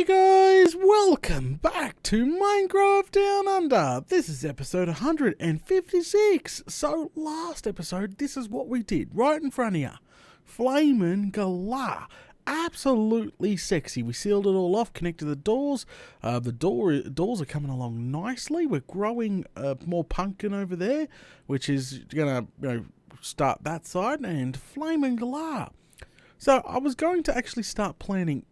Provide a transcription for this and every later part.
Hey guys, welcome back to Minecraft Down Under. This is episode 156. So last episode, this is what we did right in front of you. Flamin' Galah. Absolutely sexy. We sealed it all off, connected the doors. Doors are coming along nicely. We're growing more pumpkin over there, which is gonna start that side, and Flamin' Galah. So I was going to actually start planting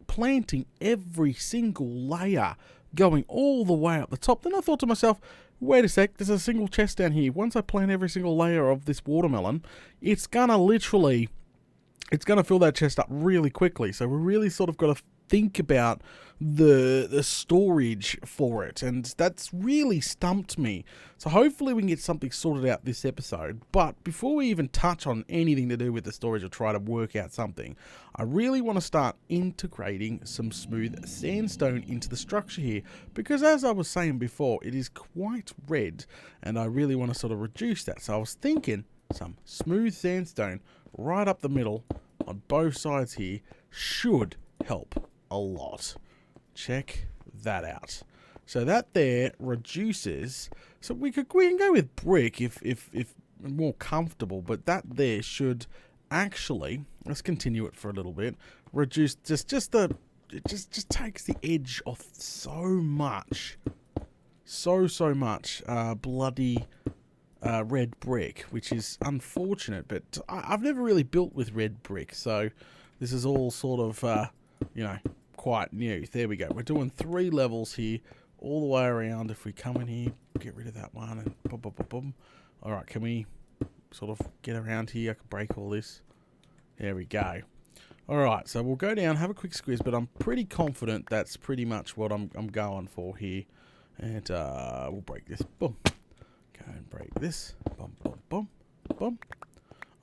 every single layer, going all the way up the top. Then I thought to myself, wait a sec, there's a single chest down here. Once I plant every single layer of this watermelon, it's gonna fill that chest up really quickly. So we really sort of got to think about the storage for it, and that's really stumped me. So hopefully we can get something sorted out this episode. But before we even touch on anything to do with the storage or try to work out something, I really want to start integrating some smooth sandstone into the structure here, because as I was saying before, it is quite red and I really want to sort of reduce that. So I was thinking some smooth sandstone right up the middle on both sides here should help a lot. Check that out. So that there reduces. So we can go with brick if more comfortable, but that there should actually, let's continue it for a little bit, reduce it just takes the edge off so much bloody red brick, which is unfortunate, but I've never really built with red brick, so this is all sort of quite new. There we go. We're doing 3 levels here all the way around. If we come in here, get rid of that one, and boom, boom, boom, boom. All right, can we sort of get around here? I can break all this. There we go. All right, so we'll go down, have a quick squeeze, but I'm pretty confident that's pretty much what I'm going for here. And we'll break this. Boom. Go and break this. Boom, boom, boom, boom.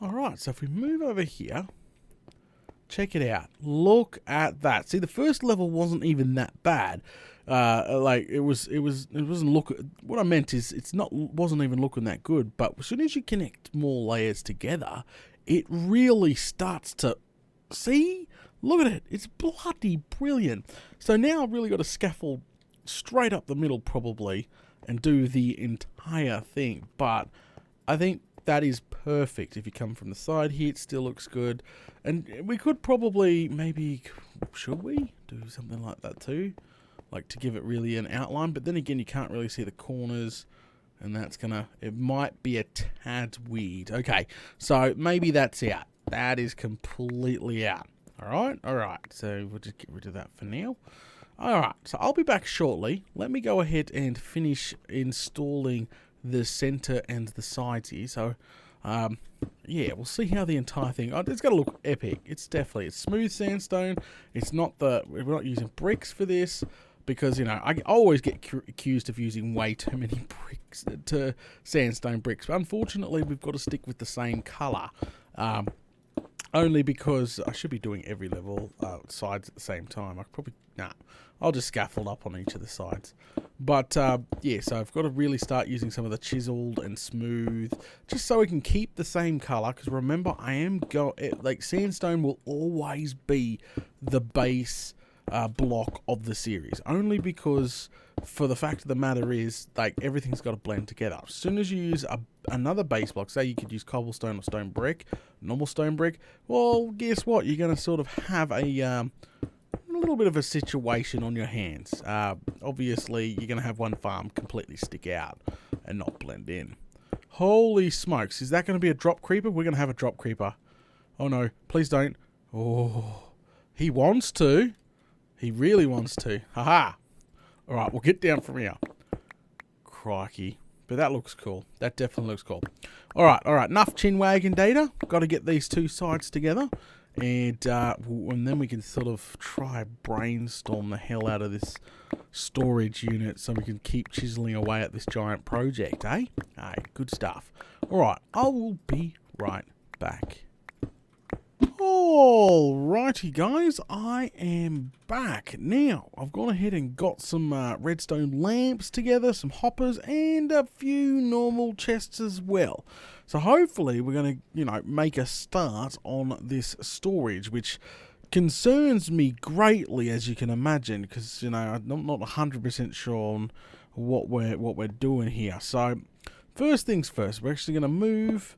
All right, so if we move over here, check it out. Look at that. See, the first level wasn't even that bad. It wasn't look. What I meant is, wasn't even looking that good. But as soon as you connect more layers together, it really starts to see. Look at it. It's bloody brilliant. So now I've really got a scaffold straight up the middle, probably, and do the entire thing. But I think that is perfect. If you come from the side here, it still looks good. And we could probably, should we do something like that too? Like to give it really an outline. But then again, you can't really see the corners. And it might be a tad weird. Okay, so maybe that's out. That is completely out. Alright. So we'll just get rid of that for now. Alright, so I'll be back shortly. Let me go ahead and finish installing the center and the sides here. So yeah, we'll see how the entire thing, it's going to look epic. It's smooth sandstone. We're not using bricks for this, because I always get accused of using way too many bricks to sandstone bricks, but unfortunately we've got to stick with the same color, only because I should be doing every level sides at the same time. I'll just scaffold up on each of the sides. But yeah, so I've got to really start using some of the chiseled and smooth, just so we can keep the same color. Because remember, sandstone will always be the base block of the series. Only because, for the fact of the matter is, everything's got to blend together. As soon as you use another base block, say you could use cobblestone or stone brick, normal stone brick, well, guess what? You're going to sort of have a little bit of a situation on your hands. Obviously, you're going to have one farm completely stick out and not blend in. Holy smokes, is that going to be a drop creeper? We're going to have a drop creeper. Oh no, please don't. Oh, he wants to. He really wants to. Haha. Alright, we'll get down from here. Crikey. But that looks cool. That definitely looks cool. Alright. Enough chin wagging data. Got to get these 2 sides together. And then we can sort of try brainstorm the hell out of this storage unit, so we can keep chiseling away at this giant project, eh? Hey, good stuff. Alright, I will be right back. Alrighty guys, I am back. Now, I've gone ahead and got some redstone lamps together, some hoppers, and a few normal chests as well. So hopefully we're going to, make a start on this storage, which concerns me greatly, as you can imagine, because, you know, I'm not 100% sure on what we're doing here. So, first things first, we're actually going to move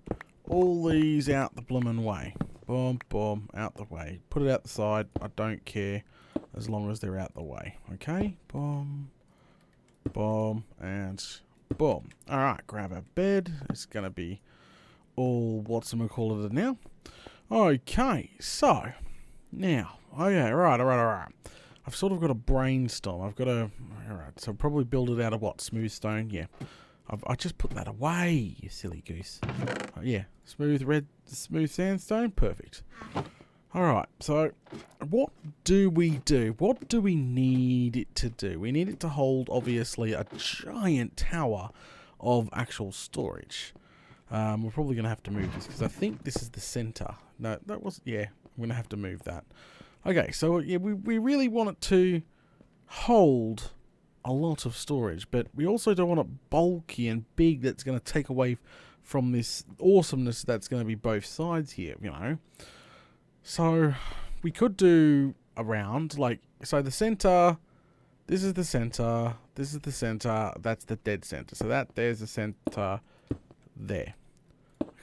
all these out the bloomin' way. Boom, boom, out the way. Put it out the side. I don't care as long as they're out the way. Okay? Boom, boom, and boom. Alright, grab our bed. It's going to be all whatchamacallit now. Okay, so, now, right. I've sort of got a brainstorm. I've got a, alright, so probably build it out of what? Smooth stone? Yeah. I just put that away, you silly goose. Yeah, smooth sandstone, perfect. Alright, so what do we do? What do we need it to do? We need it to hold, obviously, a giant tower of actual storage. We're probably going to have to move this, because I think this is the center. No, that was, yeah, I'm going to have to move that. Okay, so yeah, we really want it to hold a lot of storage, but we also don't want it bulky and big that's going to take away from this awesomeness that's going to be both sides here, you know. So we could do around, like, so the center, this is the center, this is the center, that's the dead center. So there's the center there.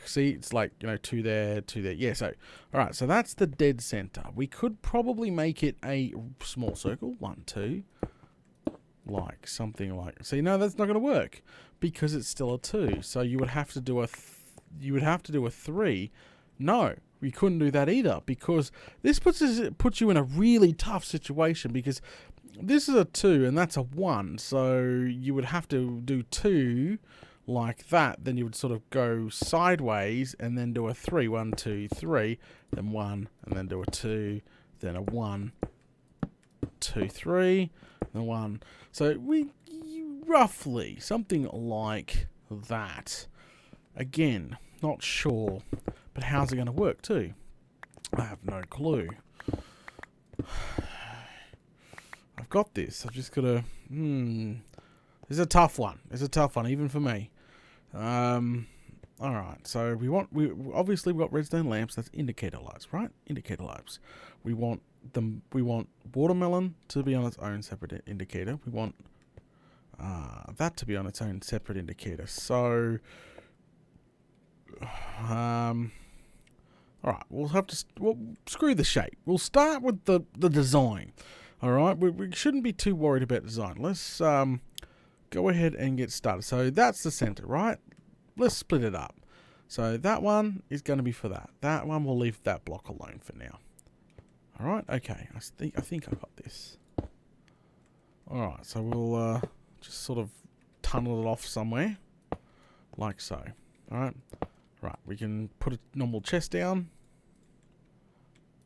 See, it's like, you know, two there. Yeah, so, alright, so that's the dead center. We could probably make it a small circle, 1, 2, like something like, see, no, that's not going to work because it's still a 2. So you would have to do a 3. No, we couldn't do that either, because this puts you in a really tough situation, because this is a 2 and that's a 1. So you would have to do 2 like that. Then you would sort of go sideways and then do a 3. 1, 2, 3, then 1, and then do a 2, then a 1, 2, 3, then 1. So roughly something like that. Again, not sure, but how's it going to work too? I have no clue. I've got this. I've just got to. This is a tough one. It's a tough one, even for me. All right. So we obviously we've got redstone lamps. That's indicator lights, right? Indicator lights. We want watermelon to be on its own separate indicator. We want that to be on its own separate indicator. So, all right, we'll have to screw the shape. We'll start with the design. All right, we shouldn't be too worried about design. Let's go ahead and get started. So that's the center, right? Let's split it up. So that one is going to be for that. That one we'll leave that block alone for now. All right, okay. I think I got this. All right, so we'll just sort of tunnel it off somewhere, like so. All right, right. We can put a normal chest down,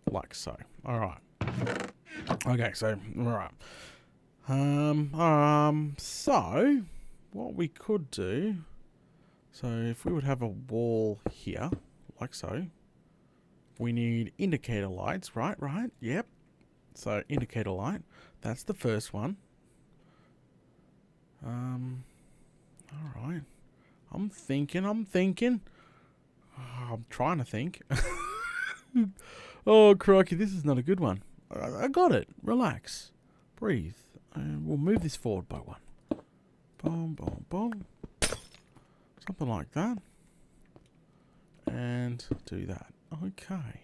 like so. All right. Okay, so all right. So what we could do. So if we would have a wall here, like so. We need indicator lights, right, yep. So indicator light, that's the first one. Alright. I'm thinking. I'm trying to think. Oh, crikey, this is not a good one. I got it. Relax. Breathe. We'll move this forward by 1. Boom, boom, boom. Something like that. And do that. Okay.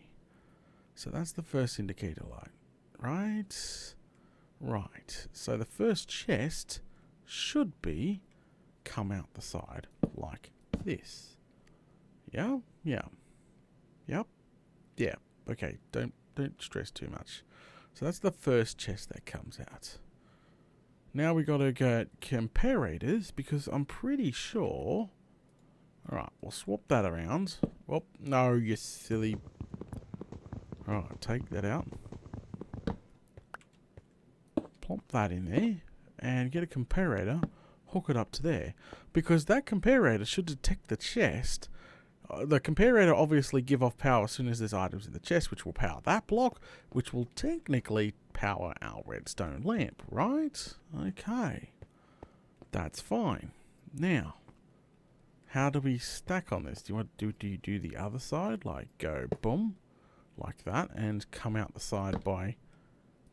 So that's the first indicator light. Right. So the first chest should come out the side like this. Yeah. Okay, don't stress too much. So that's the first chest that comes out. Now we got to get comparators, because I'm pretty sure. Alright, we'll swap that around. Well, no, you silly. Alright, take that out. Plop that in there. And get a comparator. Hook it up to there. Because that comparator should detect the chest. The comparator obviously give off power as soon as there's items in the chest, which will power that block, which will technically power our redstone lamp, right? Okay. That's fine. Now, how do we stack on this? Do you do the other side? Like go boom, like that, and come out the side by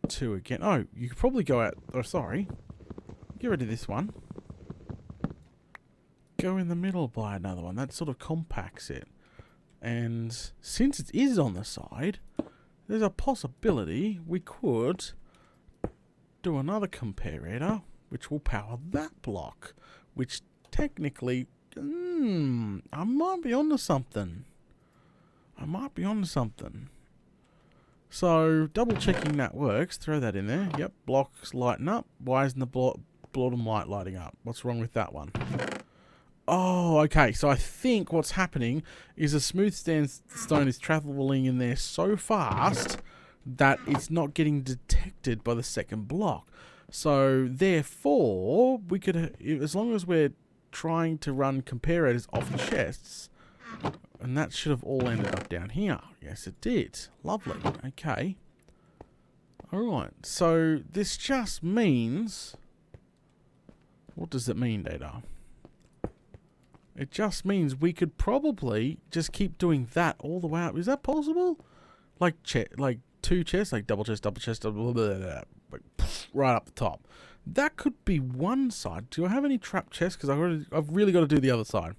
2 again. Oh, you could probably go out... Oh, sorry. Get rid of this one. Go in the middle by another one. That sort of compacts it. And since it is on the side, there's a possibility we could do another comparator, which will power that block, which technically, I might be onto something. So, double checking that works. Throw that in there. Yep, blocks lighten up. Why isn't the bottom light lighting up? What's wrong with that one? Oh, okay. So I think what's happening is a smooth sandstone is traveling in there so fast that it's not getting detected by the second block. So therefore, we could, as long as we're trying to run comparators off chests, and that should have all ended up down here. Yes, it did. Lovely. Okay. Alright. So this just means... What does it mean, Data? It just means we could probably just keep doing that all the way up. Is that possible? Like 2 chests, like double chest, like right up the top. That could be one side. Do I have any trap chests? Because I've really got to do the other side.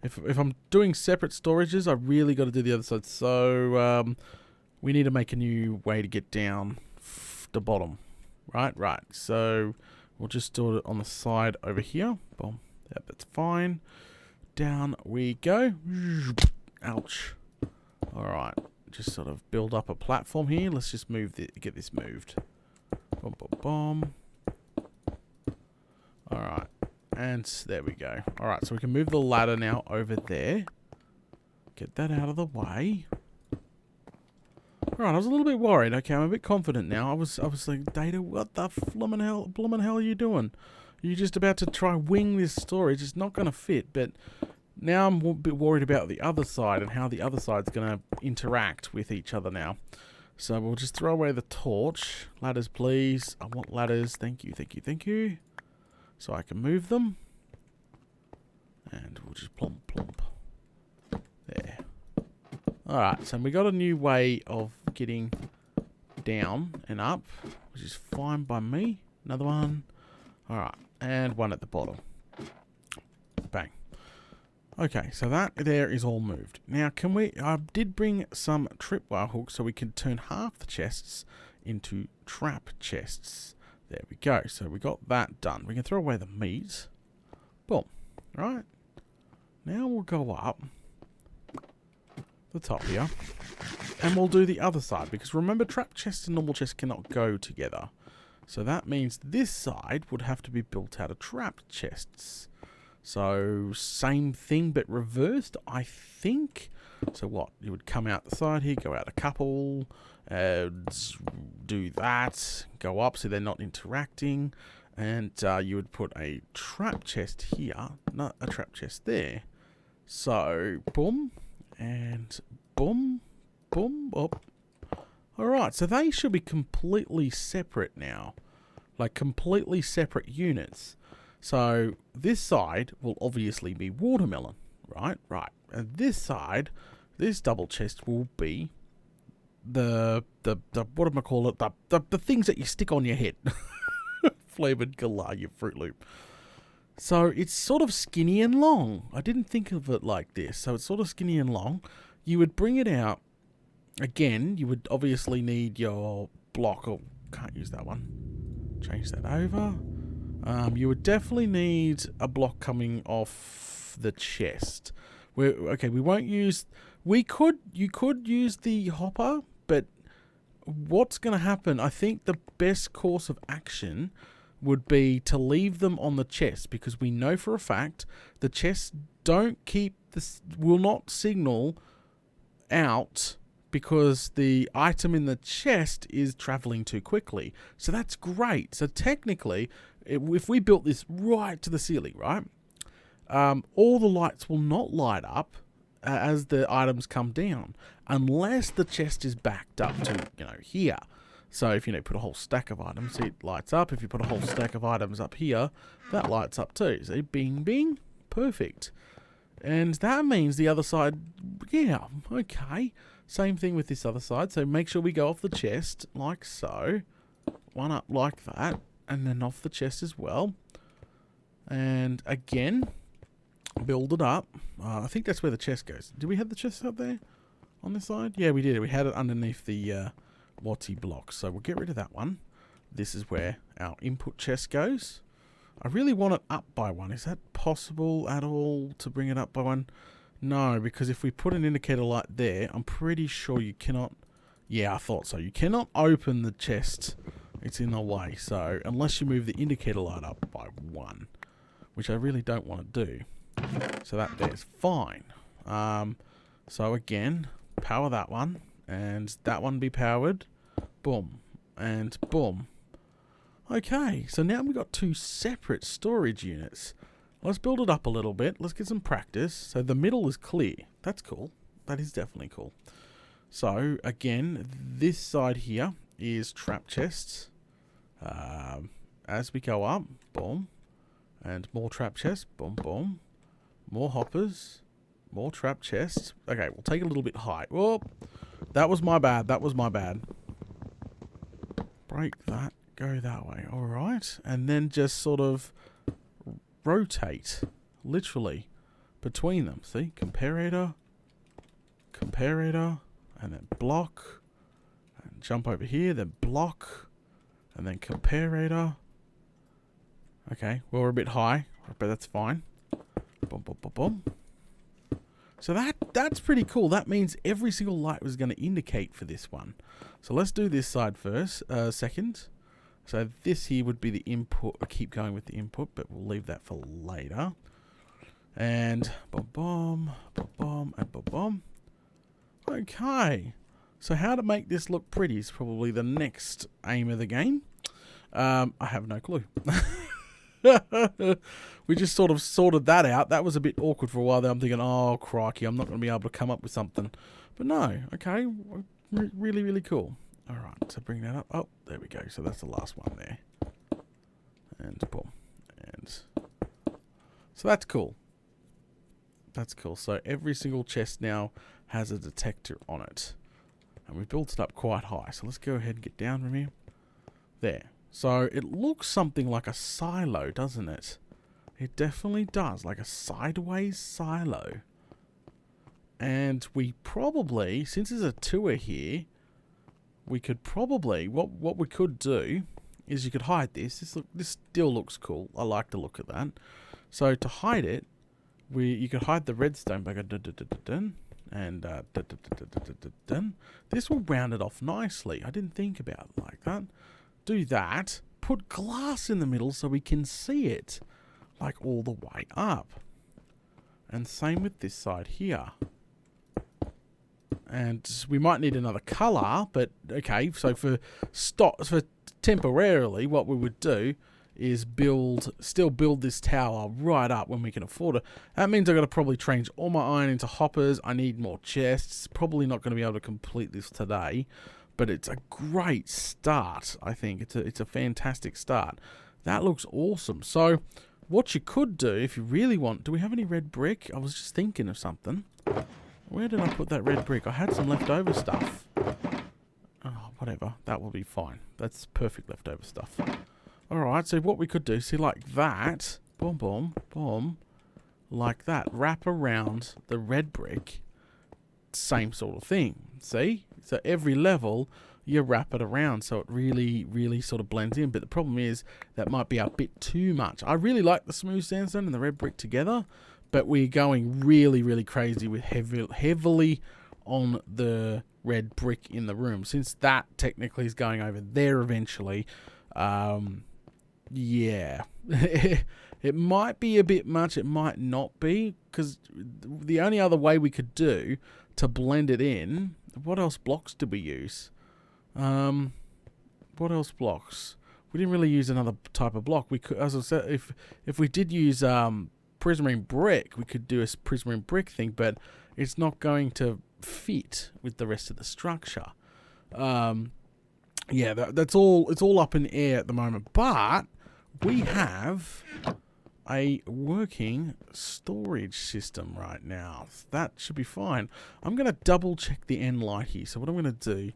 If I'm doing separate storages, I really got to do the other side. So we need to make a new way to get down the bottom. Right. So we'll just do it on the side over here. Boom. Yep, that's fine. Down we go. Ouch. Alright. Just sort of build up a platform here. Let's just get this moved. Boom, boom, boom. Alright. And there we go. Alright, so we can move the ladder now over there. Get that out of the way. Alright, I was a little bit worried. Okay, I'm a bit confident now. I was like, Data, what the bloomin' hell are you doing? You're just about to try wing this storage. It's not going to fit, but now I'm a bit worried about the other side and how the other side's going to interact with each other now. So we'll just throw away the torch. Ladders, please. I want ladders. Thank you. So I can move them. And we'll just plump. There. Alright, so we got a new way of getting down and up, which is fine by me. Another one. Alright, and one at the bottom. Bang. Okay, so that there is all moved. Now, I did bring some tripwire hooks so we can turn half the chests into trap chests. There we go. So we got that done. We can throw away the meat. Boom. Right. Now we'll go up the top here. And we'll do the other side. Because remember, trap chests and normal chests cannot go together. So that means this side would have to be built out of trap chests. So same thing but reversed, I think. So what? You would come out the side here, go out a couple, do that, go up so they're not interacting. And you would put a trap chest here, not a trap chest there. So boom, and boom, boom, up. Alright, so they should be completely separate now. Like, completely separate units. So, this side will obviously be watermelon. Right. And this side, this double chest will be the what am I call it? The things that you stick on your head. Flavoured Galaya Fruit Loop. So, it's sort of skinny and long. I didn't think of it like this. So, it's sort of skinny and long. You would bring it out. Again, you would obviously need your block. Oh, can't use that one. Change that over. You would definitely need a block coming off the chest. Okay, we won't use... You could use the hopper, but what's going to happen, I think the best course of action would be to leave them on the chest, because we know for a fact the chests will not signal out because the item in the chest is traveling too quickly. So that's great. So technically, if we built this right to the ceiling, right, all the lights will not light up as the items come down, unless the chest is backed up to, here. So if, put a whole stack of items, see, it lights up. If you put a whole stack of items up here, that lights up too. See, bing, bing, perfect. And that means the other side, yeah, okay. Same thing with this other side. So make sure we go off the chest like so. One up like that. And then off the chest as well. And again, build it up. I think that's where the chest goes. Did we have the chest up there on this side? Yeah, we did. We had it underneath the Tewtiy block. So we'll get rid of that one. This is where our input chest goes. I really want it up by one. Is that possible at all to bring it up by one? No, because if we put an indicator light there, I'm pretty sure you cannot... Yeah, I thought so. You cannot open the chest. It's in the way. So unless you move the indicator light up by one, which I really don't want to do. So that there's fine. So again, power that one, and that one be powered. Boom. And boom. Okay, so now we've got two separate storage units. Let's build it up a little bit. Let's get some practice. So the middle is clear. That's cool. That is definitely cool. So, again, this side here is trap chests. As we go up, boom. And more trap chests, boom, boom. More hoppers. More trap chests. Okay, we'll take it a little bit high. Whoop. That was my bad. That was my bad. Break that. Go that way. Alright. And then just sort of rotate, literally, between them. See? Comparator. Comparator. And then block. And jump over here. Then block. And then comparator. Okay. Well, we're a bit high. But that's fine. Boom, boom, boom, boom. So that's pretty cool. That means every single light was going to indicate for this one. So let's do this side first. Second. So this here would be the input. I keep going with the input, but we'll leave that for later. And boom, boom, boom, boom, and boom, boom. Okay. So how to make this look pretty is probably the next aim of the game. I have no clue. We just sort of sorted that out. That was a bit awkward for a while there. I'm thinking, oh, crikey, I'm not going to be able to come up with something. But no, okay, really, really cool. All right, so bring that up. Oh, there we go. So that's the last one there. And boom. And so that's cool. That's cool. So every single chest now has a detector on it. And we've built it up quite high. So let's go ahead and get down from here. There. So it looks something like a silo, doesn't it? It definitely does. Like a sideways silo. And we probably, since there's a Tewtiy here, we could probably, what we could do is you could hide this. This still looks cool. I like the look of that. So to hide it, you could hide the redstone by going dun and dun. This will round it off nicely. I didn't think about it like that. Do that. Put glass in the middle so we can see it, like all the way up. And same with this side here. And we might need another colour, but okay. So for temporarily, what we would do is still build this tower right up when we can afford it. That means I've got to probably change all my iron into hoppers. I need more chests. Probably not going to be able to complete this today, but it's a great start. I think it's a fantastic start. That looks awesome. So what you could do if you really want, do we have any red brick? I was just thinking of something. Where did I put that red brick? I had some leftover stuff. Oh, whatever. That will be fine. That's perfect leftover stuff. Alright, so what we could do, see, like that. Boom, boom, boom. Like that. Wrap around the red brick. Same sort of thing. See? So every level, you wrap it around so it really, really sort of blends in. But the problem is that might be a bit too much. I really like the smooth sandstone and the red brick together. But we're going really, really crazy with heavily on the red brick in the room. Since that technically is going over there eventually. Yeah. It might be a bit much. It might not be. Because the only other way we could do to blend it in... What else blocks did we use? What else blocks? We didn't really use another type of block. We could, as I said, if we did use... prismarine brick, we could do a prismarine brick thing, but it's not going to fit with the rest of the structure. Yeah, that's all. It's all up in the air at the moment. But we have a working storage system right now. That should be fine. I'm going to double check the end light here. So what I'm going to do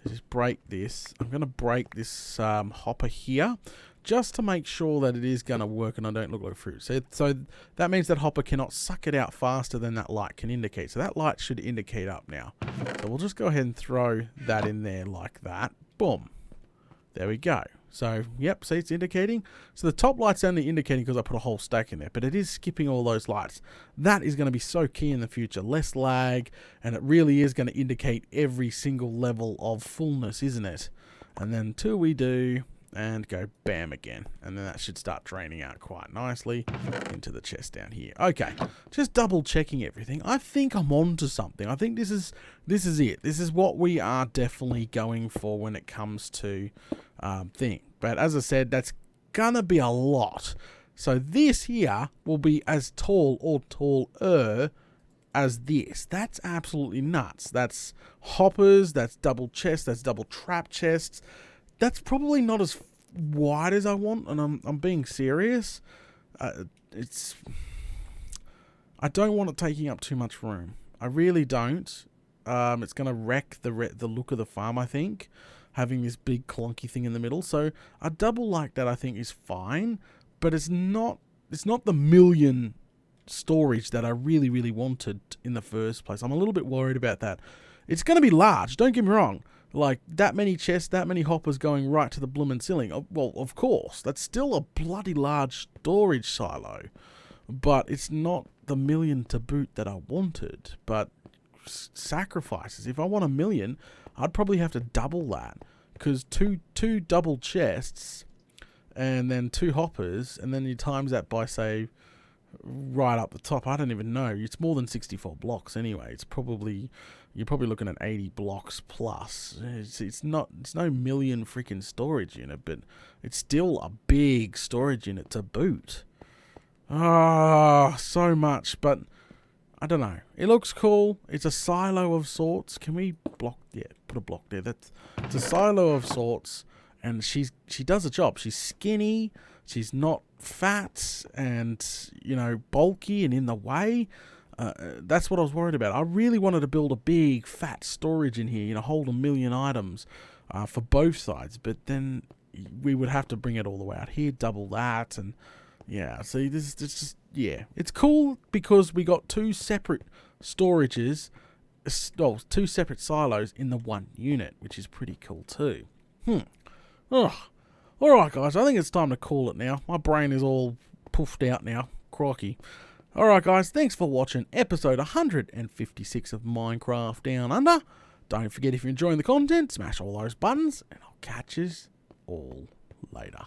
is just break this. I'm going to break this hopper here just to make sure that it is going to work and I don't look like a fruit. So that means that hopper cannot suck it out faster than that light can indicate. So that light should indicate up now. So we'll just go ahead and throw that in there like that. Boom. There we go. So, yep, see, it's indicating. So the top light's only indicating because I put a whole stack in there, but it is skipping all those lights. That is going to be so key in the future. Less lag, and it really is going to indicate every single level of fullness, isn't it? And then Tewtiy do, and go bam again. And then that should start draining out quite nicely into the chest down here. Okay, just double checking everything. I think I'm on to something. I think this is it. This is what we are definitely going for when it comes to thing. But as I said, that's gonna be a lot. So this here will be as tall or taller as this. That's absolutely nuts. That's hoppers, that's double chests, that's double trap chests. That's probably not as wide as I want, and I'm being serious. I don't want it taking up too much room. I really don't. It's going to wreck the look of the farm, I think, having this big clunky thing in the middle. So a double like that, I think, is fine, but it's not the million storage that I really, really wanted in the first place. I'm a little bit worried about that. It's going to be large, don't get me wrong. Like, that many chests, that many hoppers going right to the bloomin' ceiling. Well, of course, that's still a bloody large storage silo. But it's not the million to boot that I wanted. But sacrifices. If I want 1 million, I'd probably have to double that. Because two double chests, and then 2 hoppers, and then you times that by, say, right up the top. I don't even know. It's more than 64 blocks anyway. You're probably looking at 80 blocks plus. It's no million freaking storage unit, but it's still a big storage unit to boot. So much, but I don't know. It looks cool. It's a silo of sorts. Can we block? Yeah, put a block there. It's a silo of sorts, and she does a job. She's skinny. She's not fat and, bulky and in the way. That's what I was worried about. I really wanted to build a big fat storage in here, hold 1 million items for both sides. But then we would have to bring it all the way out here, double that, and yeah. See, this is just it's cool because we got 2 separate storages, 2 separate silos in the one unit, which is pretty cool too. Alright guys, I think it's time to call it now. My brain is all poofed out now. Crikey. Alright guys, thanks for watching episode 156 of Minecraft Down Under. Don't forget, if you're enjoying the content, smash all those buttons, and I'll catch you all later.